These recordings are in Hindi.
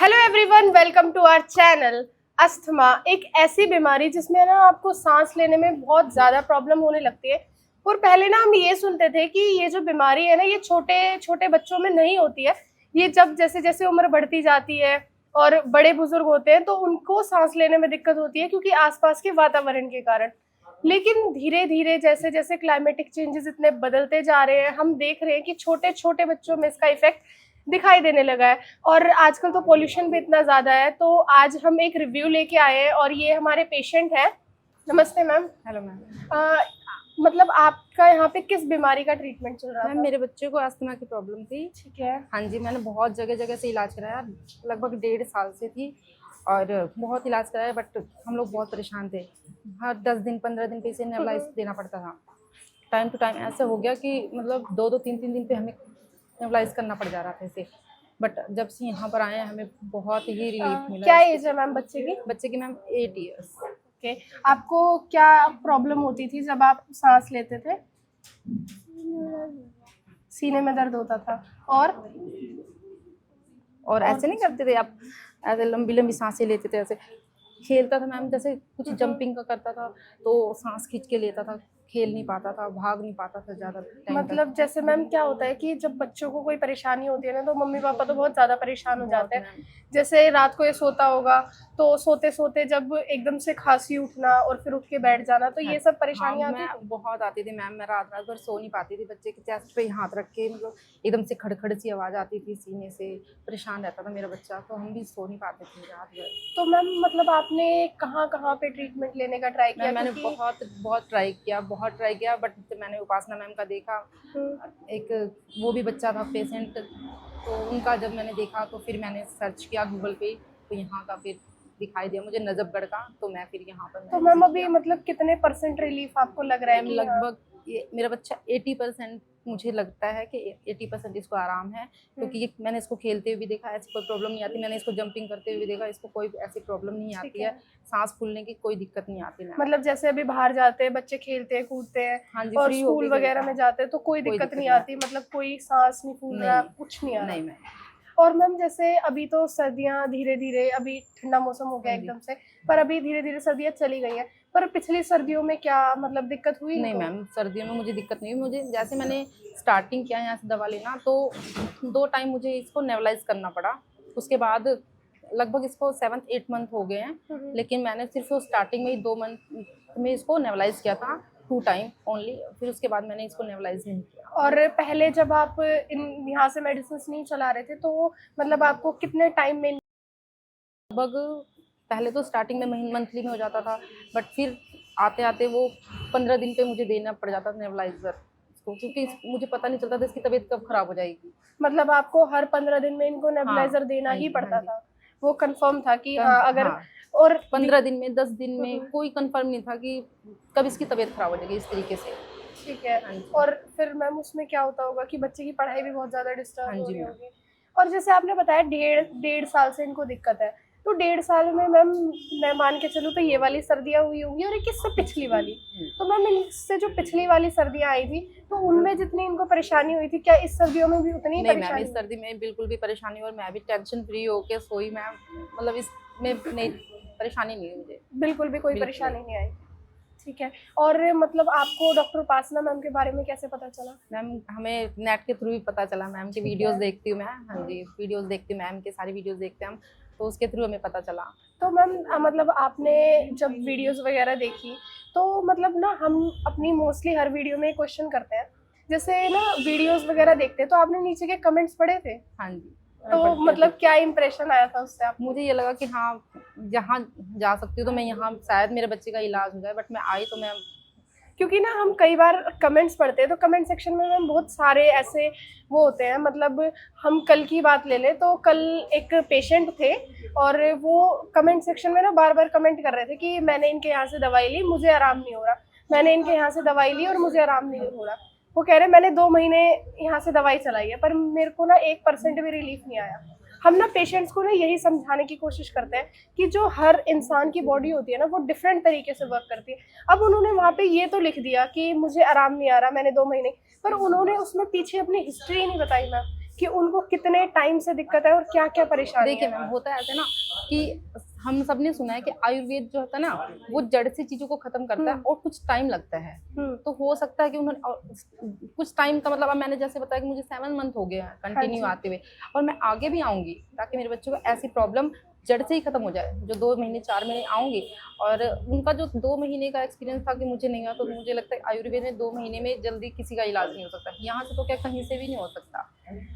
Hello everyone, welcome to our channel. Asthma एक ऐसी बीमारी जिसमें ना आपको सांस लेने में बहुत ज़्यादा प्रॉब्लम होने लगती है। और पहले ना हम ये सुनते थे कि ये जो बीमारी है ना, ये छोटे छोटे बच्चों में नहीं होती है। ये जब जैसे जैसे उम्र बढ़ती जाती है और बड़े बुजुर्ग होते हैं तो उनको सांस लेने में दिक्कत होती है, क्योंकि आसपास के वातावरण के कारण। लेकिन धीरे धीरे जैसे जैसे क्लाइमेटिक चेंजेस इतने बदलते जा रहे हैं, हम देख रहे हैं कि छोटे छोटे बच्चों में इसका इफेक्ट दिखाई देने लगा है। और आजकल तो पोल्यूशन भी इतना ज़्यादा है। तो आज हम एक रिव्यू लेके आए हैं और ये हमारे पेशेंट हैं। नमस्ते मैम। Hello ma'am. मतलब आपका यहाँ पे किस बीमारी का ट्रीटमेंट चल रहा मैम था? मेरे बच्चे को अस्थमा की प्रॉब्लम थी। ठीक है। हाँ जी, मैंने बहुत जगह जगह से इलाज कराया, लगभग 1.5 साल से थी और बहुत इलाज कराया, बट हम लोग बहुत परेशान थे। हर 10 दिन 15 दिन पे इसे नेबुलाइज देना पड़ता था। टाइम टू टाइम ऐसा हो गया कि मतलब 2-2 3-3 दिन पे हमें नेबुलाइज करना पड़ जा रहा था इसे। बट जब से यहाँ पर आए हैं हमें बहुत ही रिलीफ मिला क्या है। एज है मैम बच्चे की? बच्चे की मैम 8 ईयर्स। ओके। आपको क्या प्रॉब्लम होती थी जब आप सांस लेते थे? सीने में दर्द होता था। और ऐसे नहीं करते थे आप, ऐसे लंबी लंबी सांसें लेते थे, ऐसे खेलता था मैम, जैसे कुछ जंपिंग का करता था तो सांस खींच के लेता था, खेल नहीं पाता था, भाग नहीं पाता था ज़्यादा टाइम तक। मतलब जैसे मैम क्या होता है कि जब बच्चों को कोई परेशानी होती है ना, तो मम्मी पापा तो बहुत ज़्यादा परेशान हो जाते हैं। मैम जैसे रात को ये सोता होगा तो सोते सोते जब एकदम से खांसी उठना और फिर उठ के बैठ जाना, तो ये सब हाँ, परेशानियां आती मैं थी। बहुत आती थी मैम। मैं रात रात भर सो नहीं पाती थी, बच्चे के चेस्ट पे ही हाथ रख के, मतलब एकदम से खड़खड़ सी आवाज़ आती थी सीने से, परेशान रहता था मेरा बच्चा, तो हम भी सो नहीं पाते थे रात भर। तो मैम मतलब आपने कहाँ कहाँ पे ट्रीटमेंट लेने का ट्राई किया? मैंने क्योंकि बहुत ट्राई किया, बट मैंने उपासना मैम का देखा। एक वो भी बच्चा था पेशेंट, तो उनका जब मैंने देखा तो फिर मैंने सर्च किया गूगल पे, तो यहाँ का फिर दिखाई दिया मुझे नजफगढ़ का, तो मैं फिर यहाँ पर तो मैंने मैम visit अभी किया। मतलब कितने % रिलीफ आपको लग रहा है मैम कि हाँ? लगभग ये मेरा बच्चा 80%, मुझे लगता है कि 80% इसको आराम है, क्योंकि ये मैंने इसको खेलते हुए भी देखा, ऐसी कोई प्रॉब्लम नहीं आती। मैंने इसको जंपिंग करते हुए भी देखा, इसको कोई ऐसी प्रॉब्लम नहीं ठीक आती है। है। सांस फूलने की कोई दिक्कत नहीं आती मैम। मतलब जैसे अभी बाहर जाते हैं बच्चे, खेलते हैं कूदते हैं हाँ जी, और फ्री होके स्कूल वगैरह खेलता में है, जाते हैं तो कोई कोई दिक्कत दिक्कत नहीं नहीं आती, मतलब कोई सांस नहीं फूल रहा, नहीं, कुछ नहीं आ रहा। नहीं मैम। और मैम जैसे अभी तो सर्दियां धीरे धीरे, अभी ठंडा मौसम हो गया हाँ जी। एकदम से, पर अभी धीरे धीरे सर्दियां चली गई हैं। पर पिछली सर्दियों में क्या मतलब दिक्कत हुई नहीं इनको? मैम, सर्दियों में मुझे दिक्कत नहीं हुई। मुझे जैसे मैंने स्टार्टिंग किया यहाँ से दवा लेना, तो 2 टाइम मुझे इसको नेबुलाइज करना पड़ा। उसके बाद लगभग इसको 7-8 मंथ हो गए हैं, लेकिन मैंने सिर्फ स्टार्टिंग में ही 2 मंथ में इसको नेबुलाइज किया था, 2 टाइम ओनली। फिर उसके बाद मैंने इसको नेबुलाइज नहीं किया। और पहले जब आप इन यहाँ से मेडिसिन नहीं चला रहे थे तो मतलब आपको कितने टाइम में? लगभग पहले तो स्टार्टिंग में मंथली में हो जाता था, बट फिर आते आते वो 15 दिन पे मुझे देना पड़ जाता था नेबुलाइजर इसको, क्योंकि मुझे पता नहीं चलता था इसकी तबीयत कब खराब हो जाएगी। मतलब आपको हर 15 दिन में इनको हाँ, नेबुलाइजर देना हाँ ही जी, हाँ पड़ता जी। था? वो कंफर्म था कि हाँ अगर हाँ, और 15 दिन में 10 दिन में कोई कंफर्म नहीं था कि कब इसकी तबीयत खराब हो जाएगी इस तरीके से। ठीक है। हाँ जी। और फिर मैम उसमें क्या होता होगा कि बच्चे की पढ़ाई भी बहुत ज़्यादा हाँ डिस्टर्ब हो जी रही मैम। होगी। और जैसे आपने बताया डेढ़ डेढ़ साल से इनको दिक्कत है, तो 1.5 साल में मैम मैं मान के चलूँ तो ये वाली सर्दियाँ हुई होंगी और एक इससे पिछली वाली। तो मैम इनसे जो पिछली वाली सर्दियाँ आई थी तो उनमें जितनी इनको परेशानी हुई थी, क्या इस सर्दियों में भी उतनी ही नहीं मैम, परेशानी इस हुई? सर्दी में बिल्कुल भी परेशानी, और मैं भी टेंशन फ्री होके सोई मैम। मतलब इसमें नहीं, परेशानी नहीं हुई मुझे, बिल्कुल भी कोई बिल्कुल भी। परेशानी नहीं आई। ठीक है। और मतलब आपको डॉक्टर उपासना मैम के बारे में कैसे पता चला? मैम हमें नेट के थ्रू ही पता चला, मैम की वीडियोस देखती हूँ मैं। हाँ जी, वीडियोस देखती हूँ, मैम के सारी वीडियोस देखते हैं हम, तो उसके थ्रू हमें पता चला। तो मैम मतलब आपने जब वीडियोस वगैरह देखी तो मतलब ना हम अपनी मोस्टली हर वीडियो में क्वेश्चन करते हैं, जैसे ना वीडियोस वगैरह देखते हैं तो आपने नीचे के कमेंट्स पढ़े थे? हाँ जी, मैं तो पढ़ती मतलब रहती क्या इंप्रेशन आया था उससे आपको? मुझे ये लगा कि हाँ, जहाँ जा सकती हूँ तो मैं यहाँ शायद मेरे बच्चे का इलाज हो जाए, बट मैं आई तो मैं। क्योंकि ना हम कई बार कमेंट्स पढ़ते हैं तो कमेंट सेक्शन में मैम बहुत सारे ऐसे वो होते हैं, मतलब हम कल की बात ले लें तो कल एक पेशेंट थे और वो कमेंट सेक्शन में ना बार बार कमेंट कर रहे थे कि मैंने इनके यहाँ से दवाई ली, मुझे आराम नहीं हो रहा, मैंने इनके यहाँ से दवाई ली और मुझे आराम नहीं हो रहा। वो कह रहे मैंने 2 महीने यहाँ से दवाई चलाई है पर मेरे को ना 1% भी रिलीफ नहीं आया। हम ना पेशेंट्स को ना यही समझाने की कोशिश करते हैं कि जो हर इंसान की बॉडी होती है ना वो डिफरेंट तरीके से वर्क करती है। अब उन्होंने वहाँ पे ये तो लिख दिया कि मुझे आराम नहीं आ रहा, मैंने 2 महीने, पर उन्होंने उसमें पीछे अपनी हिस्ट्री नहीं बताई मैम कि उनको कितने टाइम से दिक्कत है और क्या क्या परेशानी देखिए है। मैम, होता है ऐसे ना कि हम सब ने सुना है कि आयुर्वेद जो होता है ना, वो जड़ से चीजों को खत्म करता है और कुछ टाइम लगता है। तो हो सकता है कि उन्होंने कुछ टाइम का मतलब, अब मैंने जैसे बताया कि मुझे 7 मंथ हो गए हैं कंटिन्यू आते हुए, और मैं आगे भी आऊंगी ताकि मेरे बच्चों को ऐसी प्रॉब्लम जड़ से ही खत्म हो जाए। जो 2 महीने 4 महीने आऊंगी, और उनका जो 2 महीने का एक्सपीरियंस था कि मुझे नहीं हुआ, तो मुझे लगता है आयुर्वेद में 2 महीने में जल्दी किसी का इलाज नहीं हो सकता। यहाँ से तो क्या कहीं से भी नहीं हो सकता।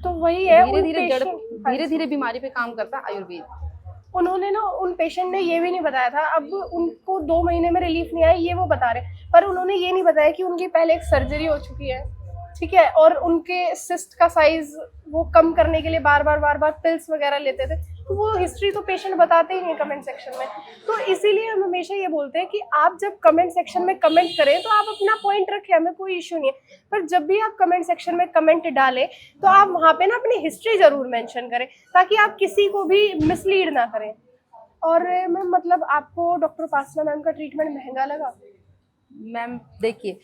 तो वही है, धीरे उन धीरे जड़, पेशेंट धीरे धीरे बीमारी पे काम करता है आयुर्वेद। उन्होंने ना, उन पेशेंट ने ये भी नहीं बताया था, अब उनको 2 महीने में रिलीफ नहीं आया ये वो बता रहे, पर उन्होंने ये नहीं बताया कि उनकी पहले एक सर्जरी हो चुकी है, ठीक है, और उनके सिस्ट का साइज वो कम करने के लिए बार बार पिल्स वगैरह लेते थे। तो वो हिस्ट्री तो पेशेंट बताते ही नहीं कमेंट सेक्शन में। तो इसीलिए हम हमेशा ये बोलते हैं कि आप जब कमेंट सेक्शन में कमेंट करें तो आप अपना पॉइंट रखें, हमें कोई इशू नहीं है, पर जब भी आप कमेंट सेक्शन में कमेंट डालें तो आप वहाँ पे ना अपनी हिस्ट्री जरूर मेंशन करें, ताकि आप किसी को भी मिसलीड ना करें। और मैम मतलब आपको डॉक्टर उपासना मैम का ट्रीटमेंट महंगा लगा? मैम देखिए,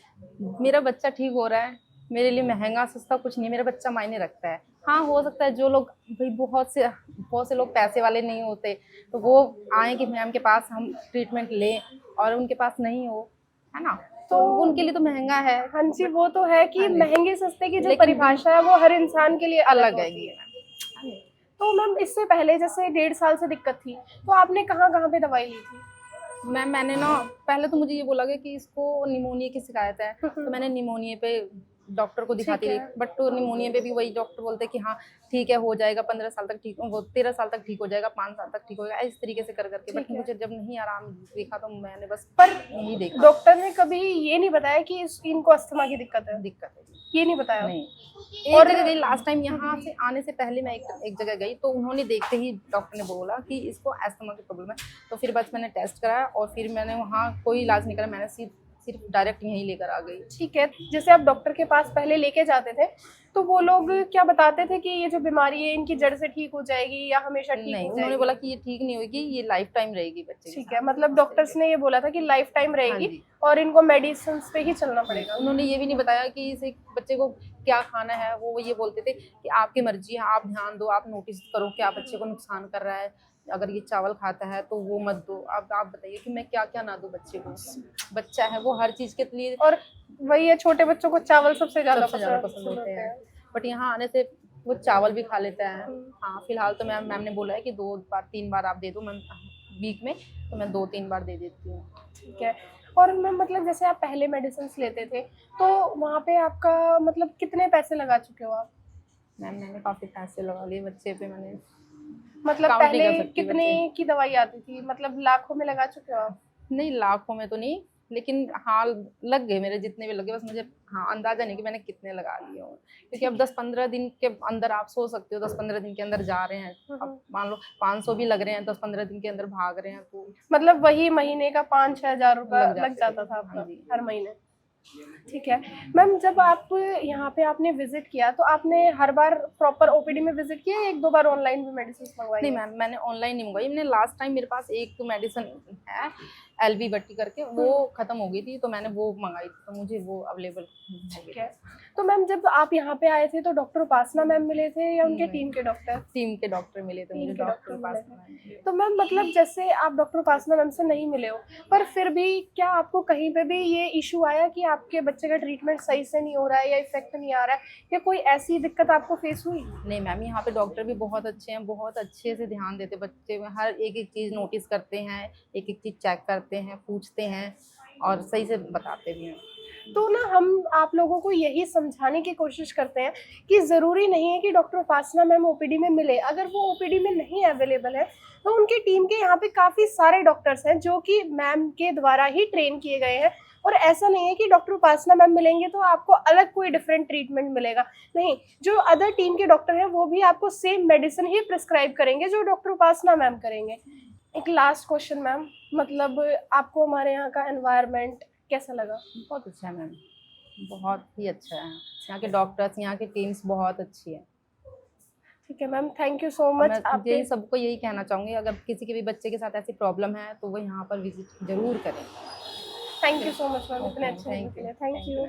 मेरा बच्चा ठीक हो रहा है, मेरे लिए महंगा सस्ता कुछ नहीं, मेरा बच्चा मायने रखता है। हाँ, हो सकता है जो लोग भाई बहुत से लोग पैसे वाले नहीं होते, तो वो आए कि मैम के पास हम ट्रीटमेंट लें, और उनके पास नहीं हो, है ना, तो उनके लिए तो महंगा है। हाँ जी, वो तो है कि हाँ जी। महंगे सस्ते की जो लेकिन परिभाषा है वो हर इंसान के लिए अलग अलग है होती ये। है। तो मैम इससे पहले जैसे 1.5 साल से दिक्कत थी, तो आपने कहाँ कहाँ पे दवाई ली थी? मैम मैंने ना, पहले तो मुझे ये बोला गया कि इसको निमोनिया की शिकायत है, तो मैंने निमोनिया पे डॉक्टर को दिखाती ठीक रही, है। बट तो निमोनिया पे भी वही डॉक्टर बोलते हैं कि हाँ ठीक है, हो जाएगा, 15 साल तक ठीक, वो 13 साल तक ठीक हो जाएगा, 5 साल तक ठीक हो जाएगा, इस तरीके से कर करके। बट मुझे जब नहीं आराम देखा तो मैंने बस पर यही देखा। डॉक्टर ने कभी ये नहीं बताया कि इनको अस्थमा की दिक्कत है? दिक्कत है ये नहीं बताया? नहीं। एक जगह गई लास्ट टाइम, यहाँ से आने से पहले मैं एक जगह गई, तो उन्होंने देखते ही डॉक्टर ने बोला कि इसको अस्थमा की प्रॉब्लम है। तो फिर बस मैंने टेस्ट कराया और फिर मैंने वहाँ कोई इलाज नहीं करा, मैंने सिर्फ डायरेक्ट यहीं लेकर आ गई। ठीक है, जैसे आप डॉक्टर के पास पहले लेके जाते थे तो वो लोग क्या बताते थे कि ये जो बीमारी है इनकी जड़ से ठीक हो जाएगी या हमेशा ठीक हो नहीं, जाएगी? उन्होंने बोला कि ये ठीक नहीं होगी, ये लाइफ टाइम रहेगी बच्चे के ठीक साथ। है, मतलब डॉक्टर्स ने ये बोला था कि लाइफ टाइम हाँ रहेगी जी। और इनको मेडिसिन पे ही चलना पड़ेगा। उन्होंने ये भी नहीं बताया कि इसे बच्चे को क्या खाना है, वो ये बोलते थे कि आपकी मर्जी है, आप ध्यान दो, आप नोटिस करो क्या बच्चे को नुकसान कर रहा है, अगर ये चावल खाता है तो वो मत दो। अब आप बताइए कि मैं क्या क्या ना दूं बच्चे को, बच्चा है वो हर चीज के लिए। और वही है, छोटे बच्चों को चावल सबसे ज्यादा पसंद होते हैं, बट यहाँ आने से वो चावल भी खा लेता है। हाँ, फिलहाल तो मैम ने बोला है कि 2 बार 3 बार आप दे दो वीक में, तो मैं 2-3 बार दे देती हूँ। ठीक है। और मैम मतलब जैसे आप पहले मेडिसिन लेते थे तो वहाँ पे आपका मतलब कितने पैसे लगा चुके हो आप? मैम मैंने काफी पैसे लगा लिए बच्चे पे, मैंने मतलब काउंट नहीं पहले कर सकती कितने बच्चे। की दवाई आती थी, मतलब लाखों में लगा चुके हो आप? नहीं, लाखों में तो नहीं, लेकिन हाँ लग गए मेरे जितने भी लगे, बस मुझे हाँ अंदाजा नहीं कि मैंने कितने लगा लिए हो, क्योंकि अब 10-15 दिन के अंदर आप सोच सकते हो, 10-15 दिन के अंदर जा रहे हैं, अब मान लो 500 भी लग रहे हैं, 10-15 दिन के अंदर भाग रहे हैं, तो मतलब वही महीने का 5-6 हजार रुपया लग जाता था आपका हाँ जी। हर महीने। ठीक है मैम, जब आप यहाँ पे आपने विजिट किया तो आपने हर बार प्रॉपर ओपीडी में विजिट किया या 1-2 बार ऑनलाइन भी मेडिसिन मंगवाई? नहीं मैम, मैंने ऑनलाइन नहीं मंगवाई, मैंने लास्ट टाइम मेरे पास एक मेडिसिन है एलवी बट्टी करके, वो खत्म हो गई थी, तो मैंने वो मंगाई थी, तो मुझे वो अवेलेबल ठीक है। तो मैम जब आप यहाँ पे आए थे तो डॉक्टर उपासना मैम मिले थे या उनके टीम के डॉक्टर? टीम के डॉक्टर मिले थे मुझे, डॉक्टर पास। तो मैम मतलब जैसे आप डॉक्टर उपासना मैम से नहीं मिले हो, पर फिर भी क्या आपको कहीं पे भी ये इशू आया कि आपके बच्चे का ट्रीटमेंट सही से नहीं हो रहा है या इफेक्ट नहीं आ रहा है, या कोई ऐसी दिक्कत आपको फेस हुई? नहीं मैम, यहाँ पे डॉक्टर भी बहुत अच्छे हैं, बहुत अच्छे से ध्यान देते बच्चे में, हर एक चीज़ नोटिस करते हैं, एक चीज़ चेक करते हैं, पूछते हैं और सही से बताते भी हैं। तो ना हम आप लोगों को यही समझाने की कोशिश करते हैं कि ज़रूरी नहीं है कि डॉक्टर उपासना मैम ओपीडी में मिले, अगर वो ओपीडी में नहीं अवेलेबल है तो उनकी टीम के यहाँ पे काफ़ी सारे डॉक्टर्स हैं जो कि मैम के द्वारा ही ट्रेन किए गए हैं, और ऐसा नहीं है कि डॉक्टर उपासना मैम मिलेंगे तो आपको अलग कोई डिफरेंट ट्रीटमेंट मिलेगा, नहीं, जो अदर टीम के डॉक्टर हैं वो भी आपको सेम मेडिसिन ही प्रिस्क्राइब करेंगे जो डॉक्टर उपासना मैम करेंगे। एक लास्ट क्वेश्चन मैम, मतलब आपको हमारे यहाँ का एनवायरनमेंट कैसा लगा? बहुत अच्छा है मैम, बहुत ही अच्छा है, यहाँ के डॉक्टर्स, यहाँ की टीम्स बहुत अच्छी है। ठीक है ma'am, thank you so much. मैं यही सबको यही कहना चाहूँगी, अगर किसी के भी बच्चे के साथ ऐसी प्रॉब्लम है तो वो यहाँ पर विजिट जरूर करें। Thank you so much ma'am, इतने अच्छे थैंक यू। Thank you.